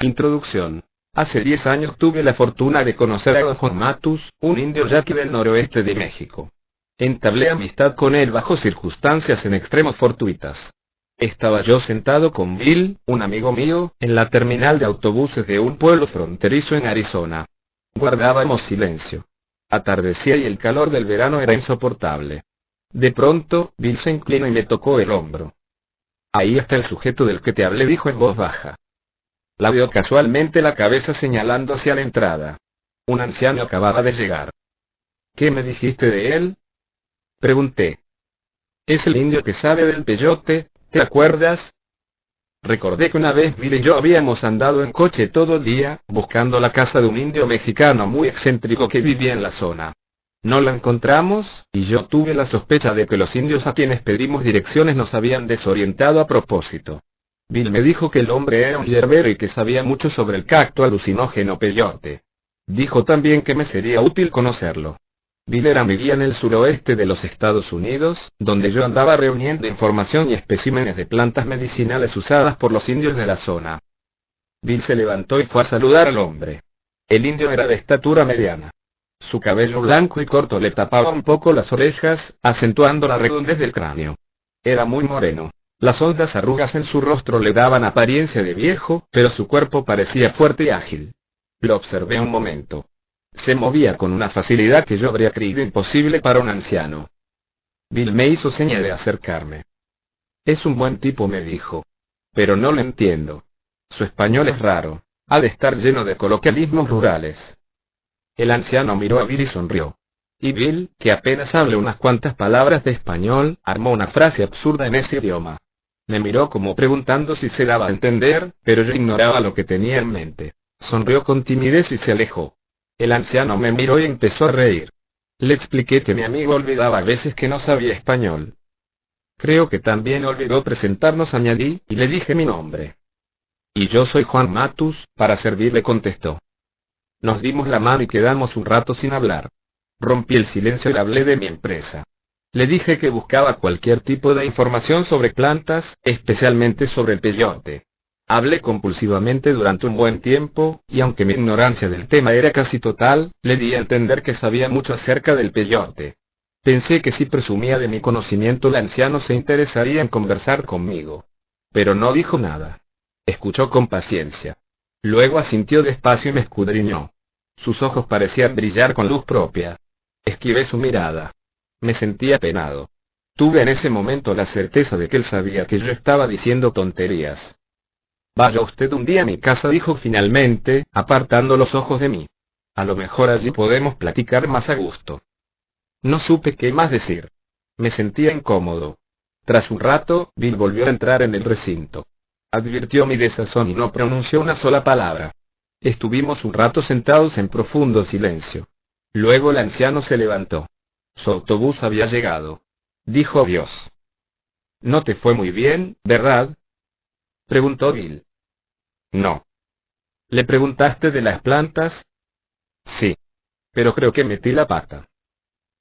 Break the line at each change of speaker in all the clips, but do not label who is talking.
Introducción. Hace 10 años tuve la fortuna de conocer a don Juan Matus, un indio yaqui del noroeste de México. Entablé amistad con él bajo circunstancias en extremo fortuitas. Estaba yo sentado con Bill, un amigo mío, en la terminal de autobuses de un pueblo fronterizo en Arizona. Guardábamos silencio. Atardecía y el calor del verano era insoportable. De pronto, Bill se inclinó y me tocó el hombro. Ahí está el sujeto del que te hablé, dijo en voz baja. La vio casualmente la cabeza señalando hacia la entrada. Un anciano acababa de llegar. ¿Qué me dijiste de él? Pregunté. Es el indio que sabe del peyote, ¿te acuerdas? Recordé que una vez Bill y yo habíamos andado en coche todo el día, buscando la casa de un indio mexicano muy excéntrico que vivía en la zona. No la encontramos, y yo tuve la sospecha de que los indios a quienes pedimos direcciones nos habían desorientado a propósito. Bill me dijo que el hombre era un yerbero y que sabía mucho sobre el cacto alucinógeno peyote. Dijo también que me sería útil conocerlo. Bill era mi guía en el suroeste de los Estados Unidos, donde yo andaba reuniendo información y especímenes de plantas medicinales usadas por los indios de la zona. Bill se levantó y fue a saludar al hombre. El indio era de estatura mediana. Su cabello blanco y corto le tapaba un poco las orejas, acentuando la redondez del cráneo. Era muy moreno. Las hondas arrugas en su rostro le daban apariencia de viejo, pero su cuerpo parecía fuerte y ágil. Lo observé un momento. Se movía con una facilidad que yo habría creído imposible para un anciano. Bill me hizo seña de acercarme. Es un buen tipo, me dijo. Pero no lo entiendo. Su español es raro. Ha de estar lleno de coloquialismos rurales. El anciano miró a Bill y sonrió. Y Bill, que apenas habla unas cuantas palabras de español, armó una frase absurda en ese idioma. Me miró como preguntando si se daba a entender, pero yo ignoraba lo que tenía en mente. Sonrió con timidez y se alejó. El anciano me miró y empezó a reír. Le expliqué que mi amigo olvidaba a veces que no sabía español. Creo que también olvidó presentarnos, añadí, y le dije mi nombre. Y yo soy Juan Matus, para servirle, contestó. Nos dimos la mano y quedamos un rato sin hablar. Rompí el silencio y le hablé de mi empresa. Le dije que buscaba cualquier tipo de información sobre plantas, especialmente sobre el peyote. Hablé compulsivamente durante un buen tiempo, y aunque mi ignorancia del tema era casi total, le di a entender que sabía mucho acerca del peyote. Pensé que si presumía de mi conocimiento el anciano se interesaría en conversar conmigo. Pero no dijo nada. Escuchó con paciencia. Luego asintió despacio y me escudriñó. Sus ojos parecían brillar con luz propia. Esquivé su mirada. Me sentí apenado. Tuve en ese momento la certeza de que él sabía que yo estaba diciendo tonterías. Vaya usted un día a mi casa, dijo finalmente, apartando los ojos de mí. A lo mejor allí podemos platicar más a gusto. No supe qué más decir. Me sentía incómodo. Tras un rato, Bill volvió a entrar en el recinto. Advirtió mi desazón y no pronunció una sola palabra. Estuvimos un rato sentados en profundo silencio. Luego el anciano se levantó. Su autobús había llegado. Dijo adiós. ¿No te fue muy bien, verdad? Preguntó Bill. No. ¿Le preguntaste de las plantas? Sí. Pero creo que metí la pata.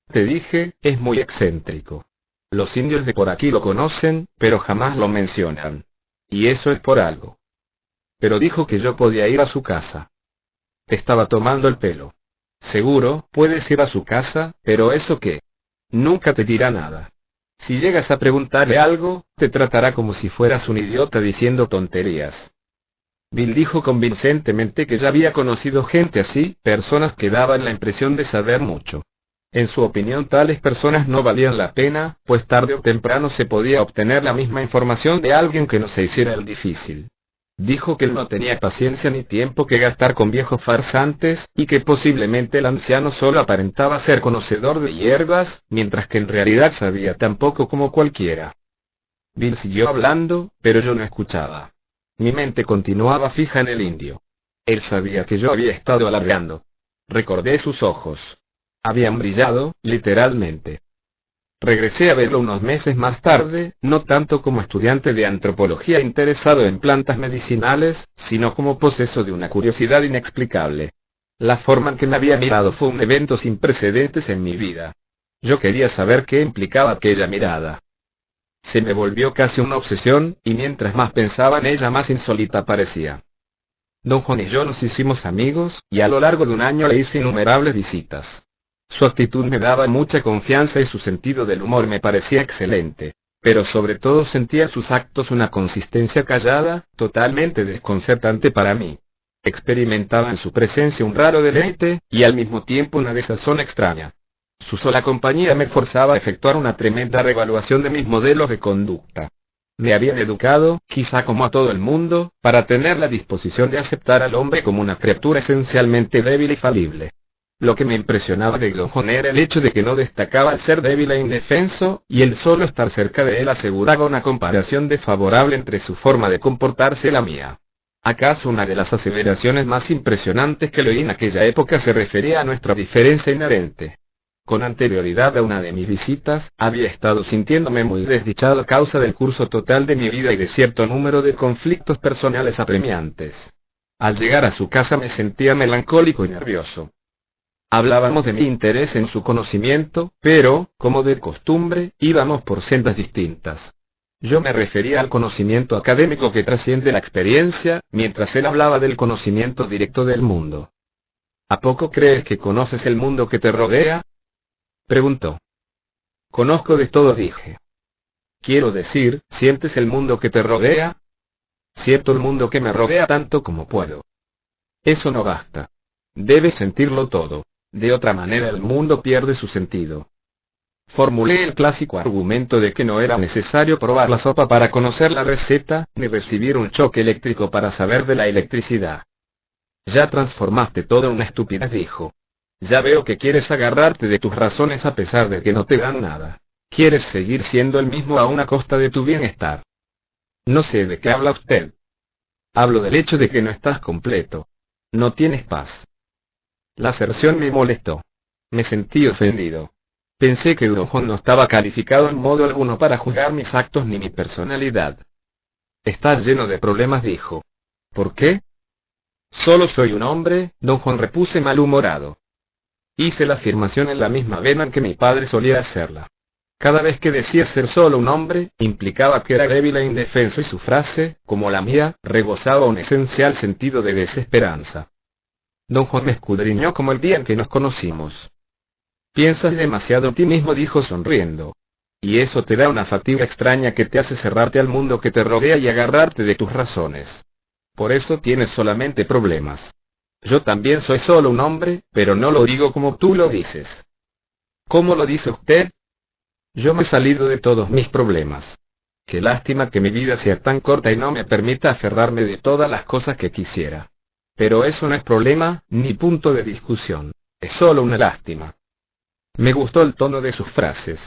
Te dije, es muy excéntrico. Los indios de por aquí lo conocen, pero jamás lo mencionan. Y eso es por algo. Pero dijo que yo podía ir a su casa. Te estaba tomando el pelo. Seguro, puedes ir a su casa, pero ¿eso qué? Nunca te dirá nada. Si llegas a preguntarle algo, te tratará como si fueras un idiota diciendo tonterías. Bill dijo convincentemente que ya había conocido gente así, personas que daban la impresión de saber mucho. En su opinión, tales personas no valían la pena, pues tarde o temprano se podía obtener la misma información de alguien que no se hiciera el difícil. Dijo que él no tenía paciencia ni tiempo que gastar con viejos farsantes, y que posiblemente el anciano solo aparentaba ser conocedor de hierbas, mientras que en realidad sabía tan poco como cualquiera. Bill siguió hablando, pero yo no escuchaba. Mi mente continuaba fija en el indio. Él sabía que yo había estado alargando. Recordé sus ojos. Habían brillado, literalmente. Regresé a verlo unos meses más tarde, no tanto como estudiante de antropología interesado en plantas medicinales, sino como poseso de una curiosidad inexplicable. La forma en que me había mirado fue un evento sin precedentes en mi vida. Yo quería saber qué implicaba aquella mirada. Se me volvió casi una obsesión, y mientras más pensaba en ella más insólita parecía. Don Juan y yo nos hicimos amigos, y a lo largo de un año le hice innumerables visitas. Su actitud me daba mucha confianza y su sentido del humor me parecía excelente, pero sobre todo sentía en sus actos una consistencia callada, totalmente desconcertante para mí. Experimentaba en su presencia un raro deleite, y al mismo tiempo una desazón extraña. Su sola compañía me forzaba a efectuar una tremenda reevaluación de mis modelos de conducta. Me habían educado, quizá como a todo el mundo, para tener la disposición de aceptar al hombre como una criatura esencialmente débil y falible. Lo que me impresionaba de Don Juan era el hecho de que no destacaba al ser débil e indefenso, y el solo estar cerca de él aseguraba una comparación desfavorable entre su forma de comportarse y la mía. ¿Acaso una de las aseveraciones más impresionantes que leí en aquella época se refería a nuestra diferencia inherente? Con anterioridad a una de mis visitas, había estado sintiéndome muy desdichado a causa del curso total de mi vida y de cierto número de conflictos personales apremiantes. Al llegar a su casa me sentía melancólico y nervioso. Hablábamos de mi interés en su conocimiento, pero, como de costumbre, íbamos por sendas distintas. Yo me refería al conocimiento académico que trasciende la experiencia, mientras él hablaba del conocimiento directo del mundo. ¿A poco crees que conoces el mundo que te rodea?, preguntó. Conozco de todo, dije. Quiero decir, ¿sientes el mundo que te rodea? Siento el mundo que me rodea tanto como puedo. Eso no basta. Debes sentirlo todo. De otra manera el mundo pierde su sentido. Formulé el clásico argumento de que no era necesario probar la sopa para conocer la receta, ni recibir un choque eléctrico para saber de la electricidad. Ya transformaste todo en una estupidez, dijo. Ya veo que quieres agarrarte de tus razones a pesar de que no te dan nada. Quieres seguir siendo el mismo aún a costa de tu bienestar. No sé de qué habla usted. Hablo del hecho de que no estás completo. No tienes paz. La aserción me molestó. Me sentí ofendido. Pensé que Don Juan no estaba calificado en modo alguno para juzgar mis actos ni mi personalidad. Estás lleno de problemas, dijo. ¿Por qué? Solo soy un hombre, Don Juan, repuse malhumorado. Hice la afirmación en la misma vena en que mi padre solía hacerla. Cada vez que decía ser solo un hombre, implicaba que era débil e indefenso y su frase, como la mía, rebosaba un esencial sentido de desesperanza. Don Juan me escudriñó como el día en que nos conocimos. Piensas demasiado en ti mismo, dijo sonriendo. Y eso te da una fatiga extraña que te hace cerrarte al mundo que te rodea y agarrarte de tus razones. Por eso tienes solamente problemas. Yo también soy solo un hombre, pero no lo digo como tú lo dices. ¿Cómo lo dice usted? Yo me he salido de todos mis problemas. Qué lástima que mi vida sea tan corta y no me permita aferrarme de todas las cosas que quisiera. Pero eso no es problema, ni punto de discusión. Es solo una lástima. Me gustó el tono de sus frases.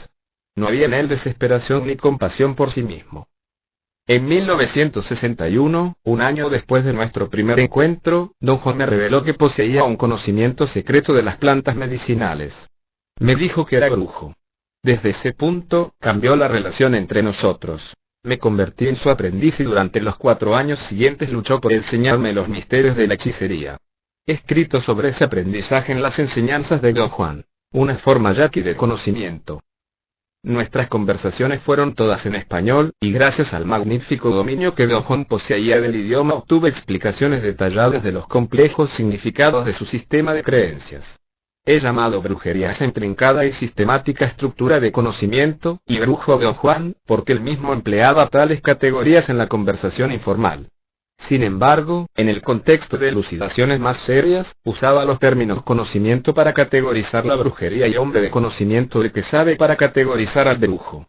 No había en él desesperación ni compasión por sí mismo. En 1961, un año después de nuestro primer encuentro, Don Juan me reveló que poseía un conocimiento secreto de las plantas medicinales. Me dijo que era brujo. Desde ese punto, cambió la relación entre nosotros. Me convertí en su aprendiz y durante los 4 años siguientes luchó por enseñarme los misterios de la hechicería. He escrito sobre ese aprendizaje en las enseñanzas de Don Juan, una forma yaqui de conocimiento. Nuestras conversaciones fueron todas en español, y gracias al magnífico dominio que Don Juan poseía del idioma obtuve explicaciones detalladas de los complejos significados de su sistema de creencias. He llamado brujería a esa intrincada y sistemática estructura de conocimiento, y brujo a Don Juan, porque él mismo empleaba tales categorías en la conversación informal. Sin embargo, en el contexto de elucidaciones más serias, usaba los términos conocimiento para categorizar la brujería y hombre de conocimiento de que sabe para categorizar al brujo.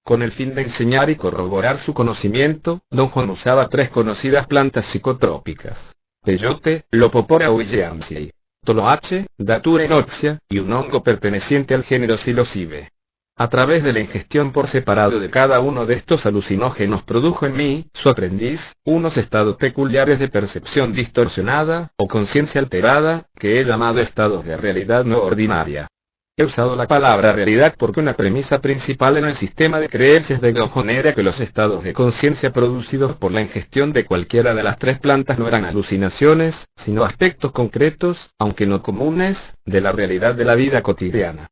Con el fin de enseñar y corroborar su conocimiento, Don Juan usaba 3 conocidas plantas psicotrópicas: peyote, Lopopora huilleaceae, toloache, Datura inoxia, y un hongo perteneciente al género Psilocibe. A través de la ingestión por separado de cada uno de estos alucinógenos produjo en mí, su aprendiz, unos estados peculiares de percepción distorsionada, o conciencia alterada, que he llamado estados de realidad no ordinaria. He usado la palabra realidad porque una premisa principal en el sistema de creencias de Don Juan era que los estados de conciencia producidos por la ingestión de cualquiera de las 3 plantas no eran alucinaciones, sino aspectos concretos, aunque no comunes, de la realidad de la vida cotidiana.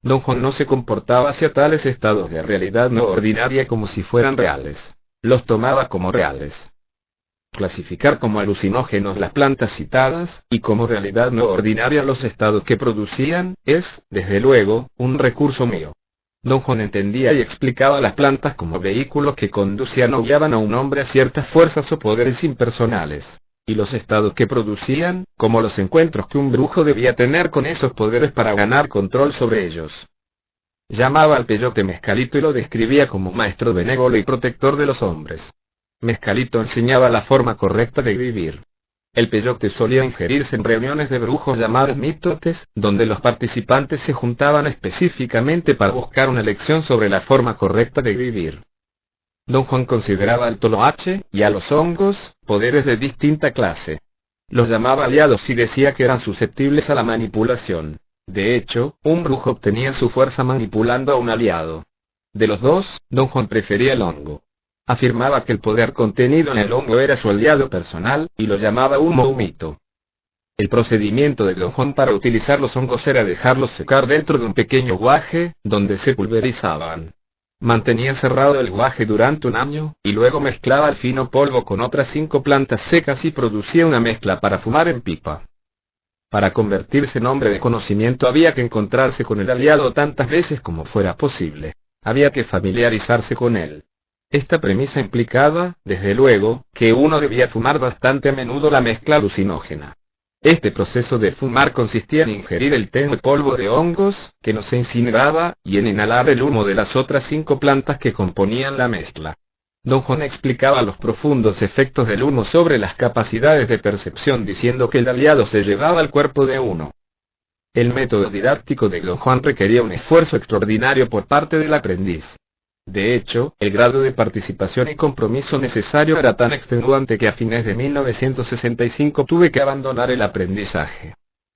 Don Juan no se comportaba hacia tales estados de realidad no ordinaria como si fueran reales. Los tomaba como reales. clasificar como alucinógenos las plantas citadas, y como realidad no ordinaria los estados que producían, es, desde luego, un recurso mío. Don Juan entendía y explicaba las plantas como vehículos que conducían o guiaban a un hombre a ciertas fuerzas o poderes impersonales, y los estados que producían, como los encuentros que un brujo debía tener con esos poderes para ganar control sobre ellos. Llamaba al peyote Mezcalito y lo describía como maestro benévolo y protector de los hombres. Mezcalito enseñaba la forma correcta de vivir. El peyote solía ingerirse en reuniones de brujos llamadas mitotes, donde los participantes se juntaban específicamente para buscar una lección sobre la forma correcta de vivir. Don Juan consideraba al toloache, y a los hongos, poderes de distinta clase. Los llamaba aliados y decía que eran susceptibles a la manipulación. De hecho, un brujo obtenía su fuerza manipulando a un aliado. De los dos, Don Juan prefería el hongo. Afirmaba que el poder contenido en el hongo era su aliado personal, y lo llamaba humo o mito. El procedimiento de Don Juan para utilizar los hongos era dejarlos secar dentro de un pequeño guaje, donde se pulverizaban. Mantenía cerrado el guaje durante un año, y luego mezclaba el fino polvo con otras 5 plantas secas y producía una mezcla para fumar en pipa. Para convertirse en hombre de conocimiento había que encontrarse con el aliado tantas veces como fuera posible. Había que familiarizarse con él. Esta premisa implicaba, desde luego, que uno debía fumar bastante a menudo la mezcla alucinógena. Este proceso de fumar consistía en ingerir el tenue polvo de hongos, que no se incineraba, y en inhalar el humo de las otras 5 plantas que componían la mezcla. Don Juan explicaba los profundos efectos del humo sobre las capacidades de percepción diciendo que el aliado se llevaba al cuerpo de uno. El método didáctico de Don Juan requería un esfuerzo extraordinario por parte del aprendiz. De hecho, el grado de participación y compromiso necesario era tan extenuante que a fines de 1965 tuve que abandonar el aprendizaje.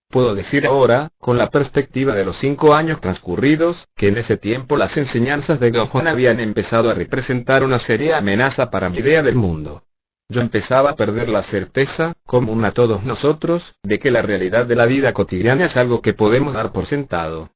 Puedo decir ahora, con la perspectiva de los 5 años transcurridos, que en ese tiempo las enseñanzas de Don Juan habían empezado a representar una seria amenaza para mi idea del mundo. Yo empezaba a perder la certeza, común a todos nosotros, de que la realidad de la vida cotidiana es algo que podemos dar por sentado.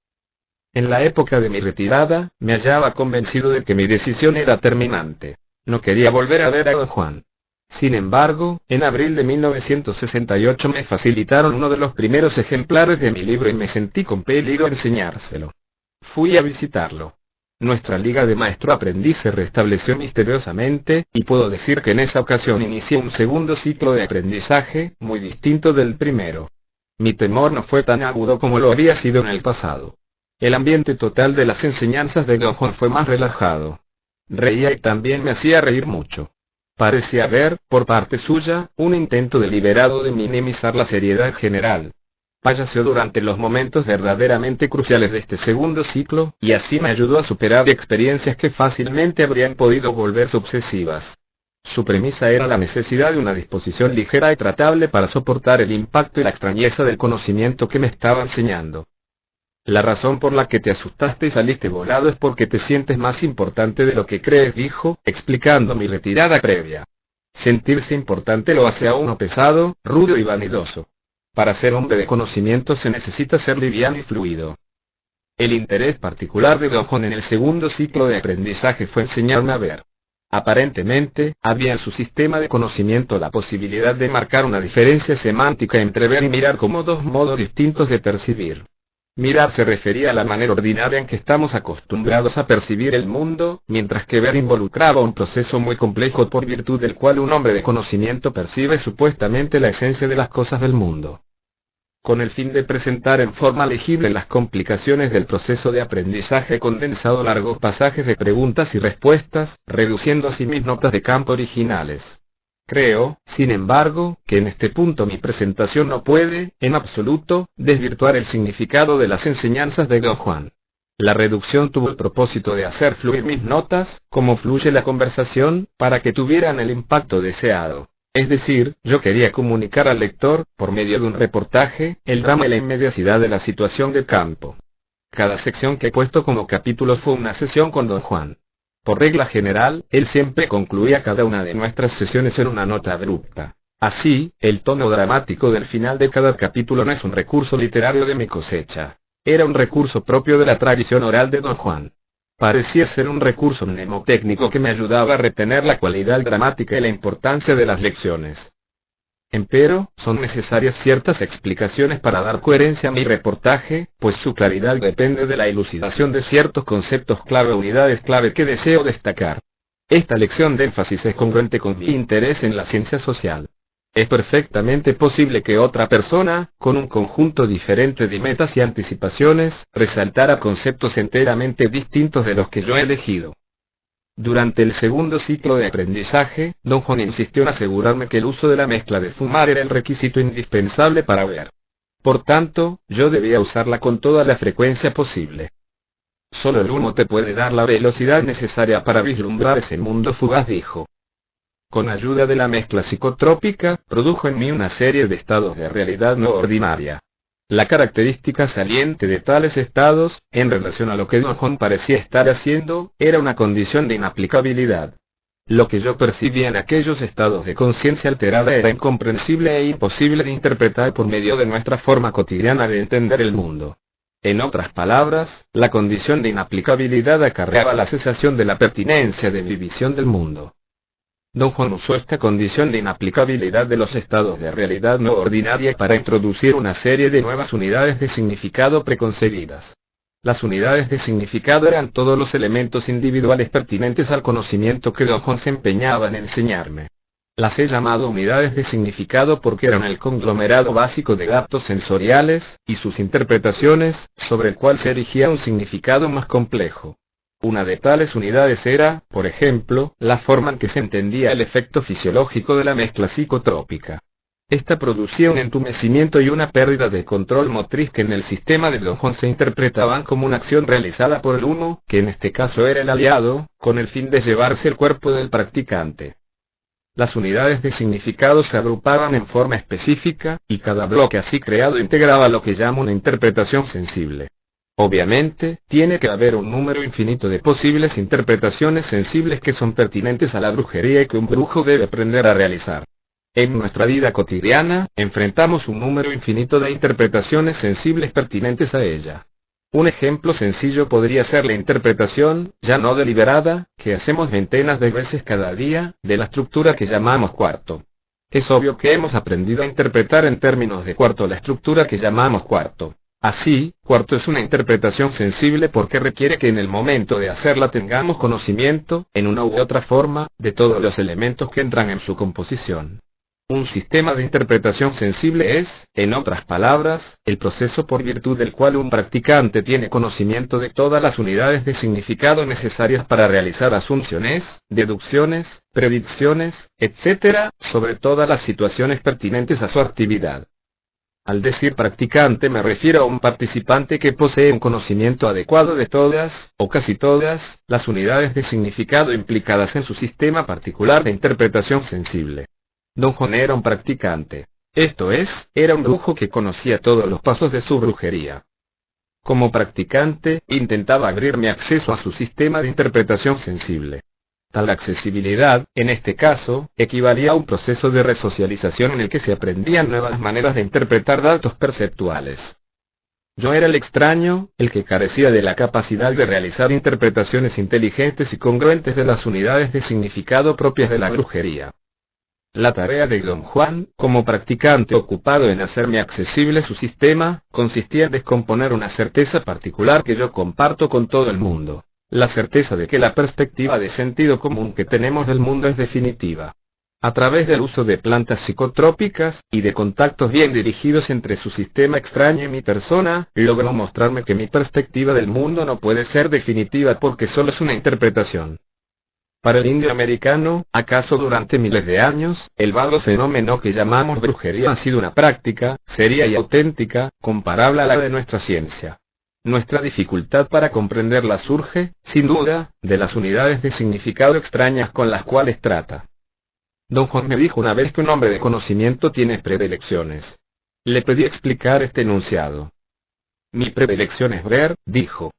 En la época de mi retirada, me hallaba convencido de que mi decisión era terminante. No quería volver a ver a Don Juan. Sin embargo, en abril de 1968 me facilitaron uno de los primeros ejemplares de mi libro y me sentí compelido a enseñárselo. Fui a visitarlo. Nuestra liga de maestro-aprendiz se restableció misteriosamente, y puedo decir que en esa ocasión inicié un segundo ciclo de aprendizaje, muy distinto del primero. Mi temor no fue tan agudo como lo había sido en el pasado. El ambiente total de las enseñanzas de Don Juan fue más relajado. Reía y también me hacía reír mucho. Parecía haber, por parte suya, un intento deliberado de minimizar la seriedad general. Payaseó durante los momentos verdaderamente cruciales de este segundo ciclo, y así me ayudó a superar experiencias que fácilmente habrían podido volverse obsesivas. Su premisa era la necesidad de una disposición ligera y tratable para soportar el impacto y la extrañeza del conocimiento que me estaba enseñando. La razón por la que te asustaste y saliste volado es porque te sientes más importante de lo que crees, dijo, explicando mi retirada previa. Sentirse importante lo hace a uno pesado, rudo y vanidoso. Para ser hombre de conocimiento se necesita ser liviano y fluido. El interés particular de Don Juan en el segundo ciclo de aprendizaje fue enseñarme a ver. Aparentemente, había en su sistema de conocimiento la posibilidad de marcar una diferencia semántica entre ver y mirar como 2 modos distintos de percibir. Mirar se refería a la manera ordinaria en que estamos acostumbrados a percibir el mundo, mientras que ver involucraba un proceso muy complejo por virtud del cual un hombre de conocimiento percibe supuestamente la esencia de las cosas del mundo. Con el fin de presentar en forma legible las complicaciones del proceso de aprendizaje he condensado largos pasajes de preguntas y respuestas, reduciendo así mis notas de campo originales. Creo, sin embargo, que en este punto mi presentación no puede, en absoluto, desvirtuar el significado de las enseñanzas de Don Juan. La reducción tuvo el propósito de hacer fluir mis notas, como fluye la conversación, para que tuvieran el impacto deseado. Es decir, yo quería comunicar al lector, por medio de un reportaje, el drama y la inmediacidad de la situación de campo. Cada sección que he puesto como capítulos fue una sesión con Don Juan. Por regla general, él siempre concluía cada una de nuestras sesiones en una nota abrupta. Así, el tono dramático del final de cada capítulo no es un recurso literario de mi cosecha. Era un recurso propio de la tradición oral de Don Juan. Parecía ser un recurso mnemotécnico que me ayudaba a retener la cualidad dramática y la importancia de las lecciones. Empero, son necesarias ciertas explicaciones para dar coherencia a mi reportaje, pues su claridad depende de la elucidación de ciertos conceptos clave o unidades clave que deseo destacar. Esta lección de énfasis es congruente con mi interés en la ciencia social. Es perfectamente posible que otra persona, con un conjunto diferente de metas y anticipaciones, resaltara conceptos enteramente distintos de los que yo he elegido. Durante el segundo ciclo de aprendizaje, Don Juan insistió en asegurarme que el uso de la mezcla de fumar era el requisito indispensable para ver. Por tanto, yo debía usarla con toda la frecuencia posible. Solo el humo te puede dar la velocidad necesaria para vislumbrar ese mundo fugaz, dijo. Con ayuda de la mezcla psicotrópica, produjo en mí una serie de estados de realidad no ordinaria. La característica saliente de tales estados, en relación a lo que Don Juan parecía estar haciendo, era una condición de inaplicabilidad. Lo que yo percibía en aquellos estados de conciencia alterada era incomprensible e imposible de interpretar por medio de nuestra forma cotidiana de entender el mundo. En otras palabras, la condición de inaplicabilidad acarreaba la cesación de la pertinencia de mi visión del mundo. Don Juan usó esta condición de inaplicabilidad de los estados de realidad no ordinaria para introducir una serie de nuevas unidades de significado preconcebidas. Las unidades de significado eran todos los elementos individuales pertinentes al conocimiento que Don Juan se empeñaba en enseñarme. Las he llamado unidades de significado porque eran el conglomerado básico de datos sensoriales, y sus interpretaciones, sobre el cual se erigía un significado más complejo. Una de tales unidades era, por ejemplo, la forma en que se entendía el efecto fisiológico de la mezcla psicotrópica. Esta producía un entumecimiento y una pérdida de control motriz que en el sistema de Don Juan se interpretaban como una acción realizada por el humo, que en este caso era el aliado, con el fin de llevarse el cuerpo del practicante. Las unidades de significado se agrupaban en forma específica, y cada bloque así creado integraba lo que llamo una interpretación sensible. Obviamente, tiene que haber un número infinito de posibles interpretaciones sensibles que son pertinentes a la brujería y que un brujo debe aprender a realizar. En nuestra vida cotidiana, enfrentamos un número infinito de interpretaciones sensibles pertinentes a ella. Un ejemplo sencillo podría ser la interpretación, ya no deliberada, que hacemos centenas de veces cada día, de la estructura que llamamos cuarto. Es obvio que hemos aprendido a interpretar en términos de cuarto la estructura que llamamos cuarto. Así, cuarto es una interpretación sensible porque requiere que en el momento de hacerla tengamos conocimiento, en una u otra forma, de todos los elementos que entran en su composición. Un sistema de interpretación sensible es, en otras palabras, el proceso por virtud del cual un practicante tiene conocimiento de todas las unidades de significado necesarias para realizar asunciones, deducciones, predicciones, etc., sobre todas las situaciones pertinentes a su actividad. Al decir practicante me refiero a un participante que posee un conocimiento adecuado de todas, o casi todas, las unidades de significado implicadas en su sistema particular de interpretación sensible. Don Juan era un practicante. Esto es, era un brujo que conocía todos los pasos de su brujería. Como practicante, intentaba abrirme acceso a su sistema de interpretación sensible. Tal accesibilidad, en este caso, equivalía a un proceso de resocialización en el que se aprendían nuevas maneras de interpretar datos perceptuales. Yo era el extraño, el que carecía de la capacidad de realizar interpretaciones inteligentes y congruentes de las unidades de significado propias de la brujería. La tarea de Don Juan, como practicante ocupado en hacerme accesible su sistema, consistía en descomponer una certeza particular que yo comparto con todo el mundo. La certeza de que la perspectiva de sentido común que tenemos del mundo es definitiva. A través del uso de plantas psicotrópicas, y de contactos bien dirigidos entre su sistema extraño y mi persona, logró mostrarme que mi perspectiva del mundo no puede ser definitiva porque solo es una interpretación. Para el indio americano, acaso durante miles de años, el vago fenómeno que llamamos brujería ha sido una práctica, seria y auténtica, comparable a la de nuestra ciencia. Nuestra dificultad para comprenderla surge, sin duda, de las unidades de significado extrañas con las cuales trata. Don Juan me dijo una vez que un hombre de conocimiento tiene predilecciones. Le pedí explicar este enunciado. Mi predilección es ver, dijo.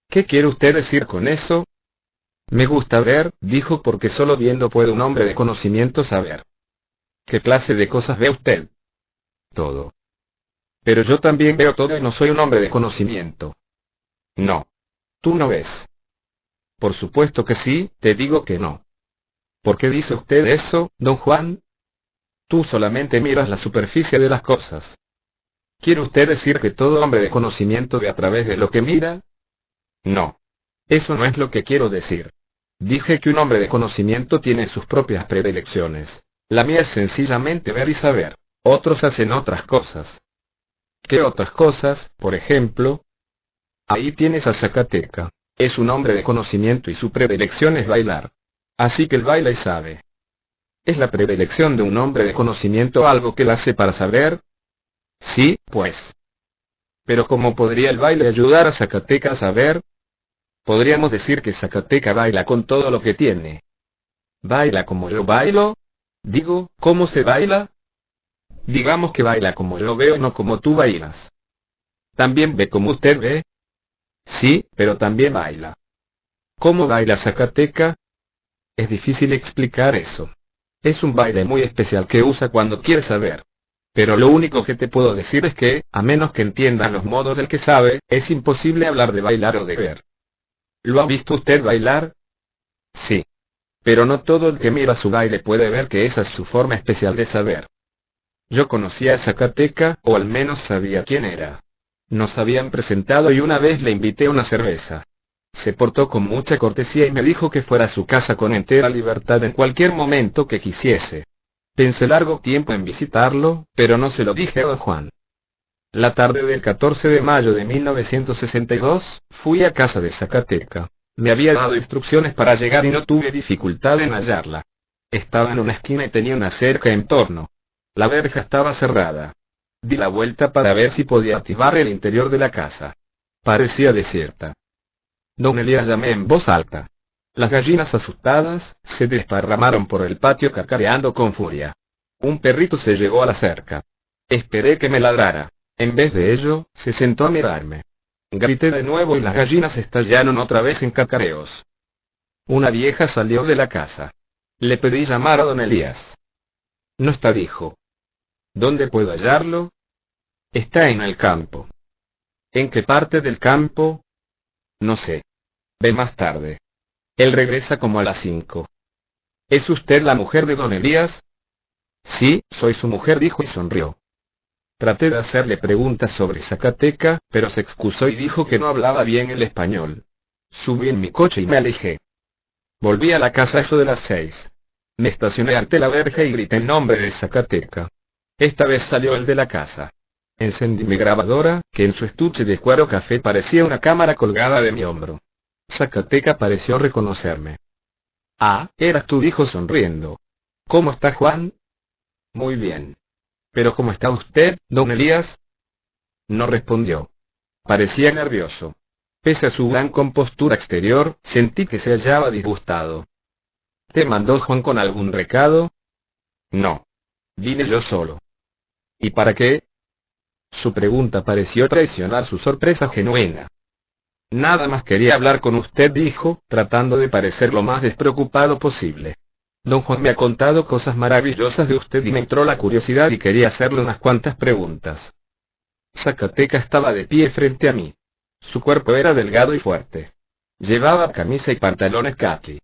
¿Qué quiere usted decir con eso? Me gusta ver, dijo, porque solo viendo puede un hombre de conocimiento saber. ¿Qué clase de cosas ve usted? Todo. Pero yo también veo todo y no soy un hombre de conocimiento. No. Tú no ves. Por supuesto que sí, te digo que no. ¿Por qué dice usted eso, don Juan? Tú solamente miras la superficie de las cosas. ¿Quiere usted decir que todo hombre de conocimiento ve a través de lo que mira? No. Eso no es lo que quiero decir. Dije que un hombre de conocimiento tiene sus propias predilecciones. La mía es sencillamente ver y saber. Otros hacen otras cosas. ¿Qué otras cosas, por ejemplo? Ahí tienes a Zacateca. Es un hombre de conocimiento y su predilección es bailar. Así que él baila y sabe. ¿Es la predilección de un hombre de conocimiento algo que él hace para saber? Sí, pues. Pero ¿cómo podría el baile ayudar a Zacateca a saber? Podríamos decir que Zacateca baila con todo lo que tiene. ¿Baila como yo bailo? Digo, ¿cómo se baila? Digamos que baila como yo veo, no como tú bailas. ¿También ve como usted ve? Sí, pero también baila. ¿Cómo baila Zacateca? Es difícil explicar eso. Es un baile muy especial que usa cuando quiere saber. Pero lo único que te puedo decir es que, a menos que entiendas los modos del que sabe, es imposible hablar de bailar o de ver. ¿Lo ha visto usted bailar? Sí. Pero no todo el que mira su baile puede ver que esa es su forma especial de saber. Yo conocía a Zacateca, o al menos sabía quién era. Nos habían presentado y una vez le invité a una cerveza. Se portó con mucha cortesía y me dijo que fuera a su casa con entera libertad en cualquier momento que quisiese. Pensé largo tiempo en visitarlo, pero no se lo dije a don Juan. La tarde del 14 de mayo de 1962, fui a casa de Zacateca. Me había dado instrucciones para llegar y no tuve dificultad en hallarla. Estaba en una esquina y tenía una cerca en torno. La verja estaba cerrada. Di la vuelta para ver si podía activar el interior de la casa. Parecía desierta. Don Elías, llamé en voz alta. Las gallinas asustadas, se desparramaron por el patio cacareando con furia. Un perrito se llegó a la cerca. Esperé que me ladrara. En vez de ello, se sentó a mirarme. Grité de nuevo y las gallinas estallaron otra vez en cacareos. Una vieja salió de la casa. Le pedí llamar a don Elías. No está, dijo. ¿Dónde puedo hallarlo? Está en el campo. ¿En qué parte del campo? No sé. Ve más tarde. Él regresa como a las 5. ¿Es usted la mujer de don Elías? Sí, soy su mujer, dijo y sonrió. Traté de hacerle preguntas sobre Zacateca, pero se excusó y dijo que no hablaba bien el español. Subí en mi coche y me alejé. Volví a la casa a eso de las 6. Me estacioné ante la verja y grité el nombre de Zacateca. Esta vez salió el de la casa. Encendí mi grabadora, que en su estuche de cuero café parecía una cámara colgada de mi hombro. Zacateca pareció reconocerme. Ah, eras tú, dijo sonriendo. ¿Cómo está Juan? Muy bien. ¿Pero cómo está usted, don Elías? No respondió. Parecía nervioso. Pese a su gran compostura exterior, sentí que se hallaba disgustado. ¿Te mandó Juan con algún recado? No. Vine yo solo. ¿Y para qué? Su pregunta pareció traicionar su sorpresa genuina. Nada más quería hablar con usted, dijo, tratando de parecer lo más despreocupado posible. Don Juan me ha contado cosas maravillosas de usted y me entró la curiosidad y quería hacerle unas cuantas preguntas. Zacateca estaba de pie frente a mí. Su cuerpo era delgado y fuerte. Llevaba camisa y pantalones caqui.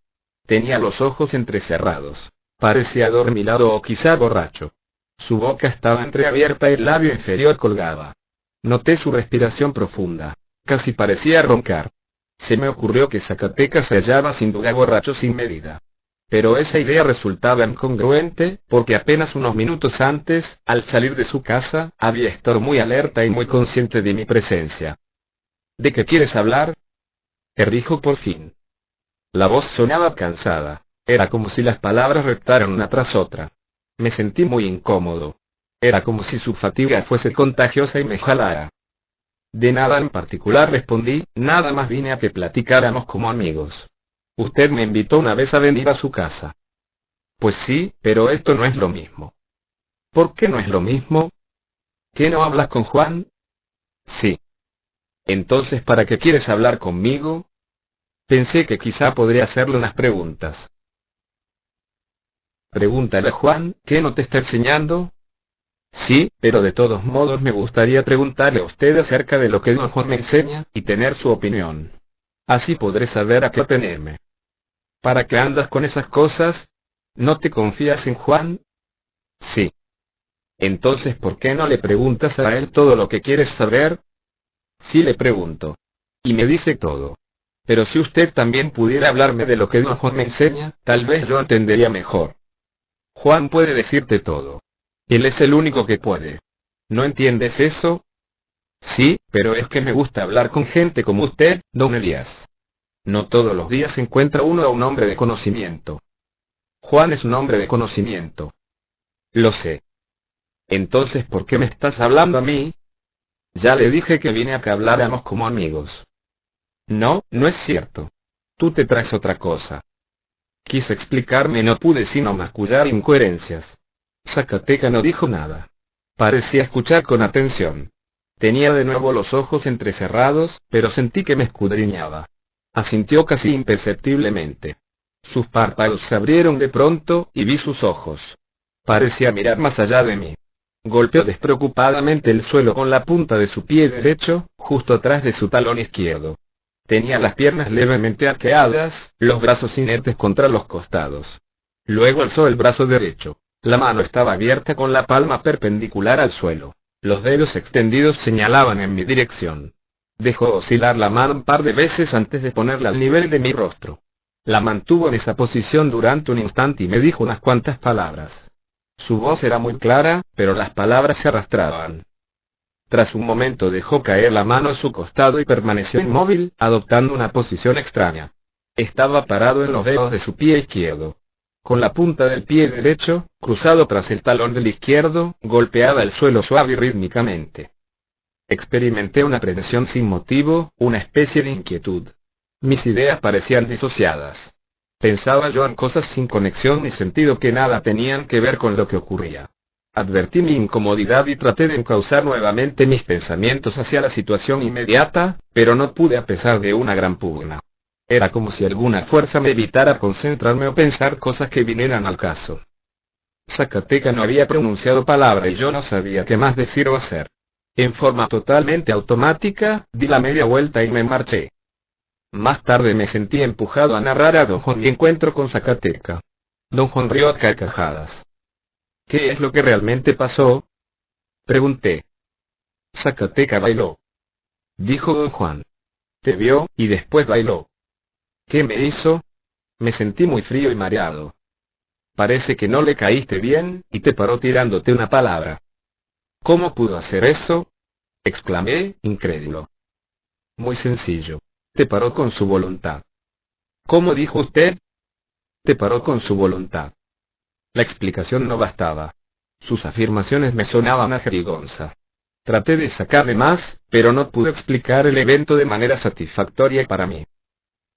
Tenía los ojos entrecerrados. Parecía adormilado o quizá borracho. Su boca estaba entreabierta y el labio inferior colgaba. Noté su respiración profunda. Casi parecía roncar. Se me ocurrió que Zacateca se hallaba sin duda borracho sin medida. Pero esa idea resultaba incongruente, porque apenas unos minutos antes, al salir de su casa, había estado muy alerta y muy consciente de mi presencia. ¿De qué quieres hablar? Dijo por fin. La voz sonaba cansada. Era como si las palabras reptaran una tras otra. Me sentí muy incómodo. Era como si su fatiga fuese contagiosa y me jalara. De nada en particular, respondí, nada más vine a que platicáramos como amigos. Usted me invitó una vez a venir a su casa. Pues sí, pero esto no es lo mismo. ¿Por qué no es lo mismo? ¿Que no hablas con Juan? Sí. Entonces, ¿para qué quieres hablar conmigo? Pensé que quizá podría hacerle unas preguntas. Pregúntale a Juan, ¿qué no te está enseñando? Sí, pero de todos modos me gustaría preguntarle a usted acerca de lo que don Juan me enseña, y tener su opinión. Así podré saber a qué atenerme. ¿Para qué andas con esas cosas? ¿No te confías en Juan? Sí. Entonces, ¿por qué no le preguntas a él todo lo que quieres saber? Sí, le pregunto. Y me dice todo. Pero si usted también pudiera hablarme de lo que don Juan me enseña, tal vez yo entendería mejor. Juan puede decirte todo. Él es el único que puede. ¿No entiendes eso? Sí, pero es que me gusta hablar con gente como usted, don Elías. No todos los días encuentra uno a un hombre de conocimiento. Juan es un hombre de conocimiento. Lo sé. Entonces, ¿por qué me estás hablando a mí? Ya le dije que vine a que habláramos como amigos. No, no es cierto. Tú te traes otra cosa. Quise explicarme y no pude sino mascullar incoherencias. Zacateca no dijo nada. Parecía escuchar con atención. Tenía de nuevo los ojos entrecerrados, pero sentí que me escudriñaba. Asintió casi imperceptiblemente. Sus párpados se abrieron de pronto, y vi sus ojos. Parecía mirar más allá de mí. Golpeó despreocupadamente el suelo con la punta de su pie derecho, justo atrás de su talón izquierdo. Tenía las piernas levemente arqueadas, los brazos inertes contra los costados. Luego alzó el brazo derecho. La mano estaba abierta con la palma perpendicular al suelo. Los dedos extendidos señalaban en mi dirección. Dejó oscilar la mano un par de veces antes de ponerla al nivel de mi rostro. La mantuvo en esa posición durante un instante y me dijo unas cuantas palabras. Su voz era muy clara, pero las palabras se arrastraban. Tras un momento dejó caer la mano a su costado y permaneció inmóvil, adoptando una posición extraña. Estaba parado en los dedos de su pie izquierdo. Con la punta del pie derecho, cruzado tras el talón del izquierdo, golpeaba el suelo suave y rítmicamente. Experimenté una aprensión sin motivo, una especie de inquietud. Mis ideas parecían disociadas. Pensaba yo en cosas sin conexión ni sentido que nada tenían que ver con lo que ocurría. Advertí mi incomodidad y traté de encauzar nuevamente mis pensamientos hacia la situación inmediata, pero no pude a pesar de una gran pugna. Era como si alguna fuerza me evitara concentrarme o pensar cosas que vinieran al caso. Zacateca no había pronunciado palabra y yo no sabía qué más decir o hacer. En forma totalmente automática, di la media vuelta y me marché. Más tarde me sentí empujado a narrar a don Juan mi encuentro con Zacateca. Don Juan rió a carcajadas. ¿Qué es lo que realmente pasó? Pregunté. Zacateca bailó. Dijo don Juan. Te vio, y después bailó. ¿Qué me hizo? Me sentí muy frío y mareado. Parece que no le caíste bien, y te paró tirándote una palabra. ¿Cómo pudo hacer eso? Exclamé, incrédulo. Muy sencillo. Te paró con su voluntad. ¿Cómo dijo usted? Te paró con su voluntad. La explicación no bastaba. Sus afirmaciones me sonaban a jerigonza. Traté de sacarle más, pero no pude explicar el evento de manera satisfactoria para mí.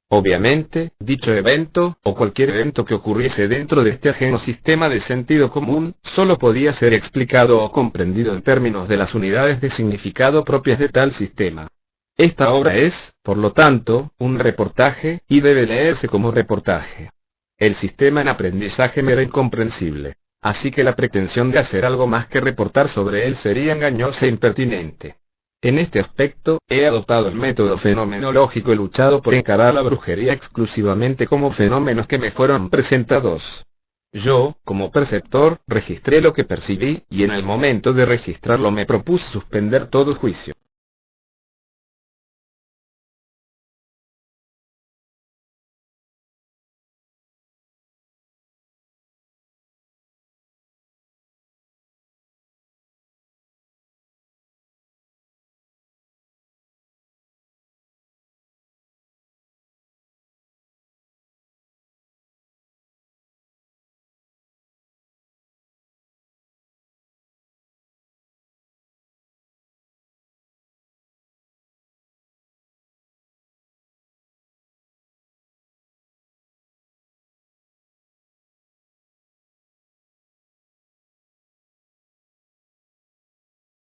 Obviamente, dicho evento, o cualquier evento que ocurriese dentro de este ajeno sistema de sentido común, solo podía ser explicado o comprendido en términos de las unidades de significado propias de tal sistema. Esta obra es, por lo tanto, un reportaje, y debe leerse como reportaje. El sistema en aprendizaje me era incomprensible, así que la pretensión de hacer algo más que reportar sobre él sería engañosa e impertinente. En este aspecto, he adoptado el método fenomenológico y luchado por encarar la brujería exclusivamente como fenómenos que me fueron presentados. Yo, como perceptor, registré lo que percibí, y en el momento de registrarlo me propuse suspender todo juicio.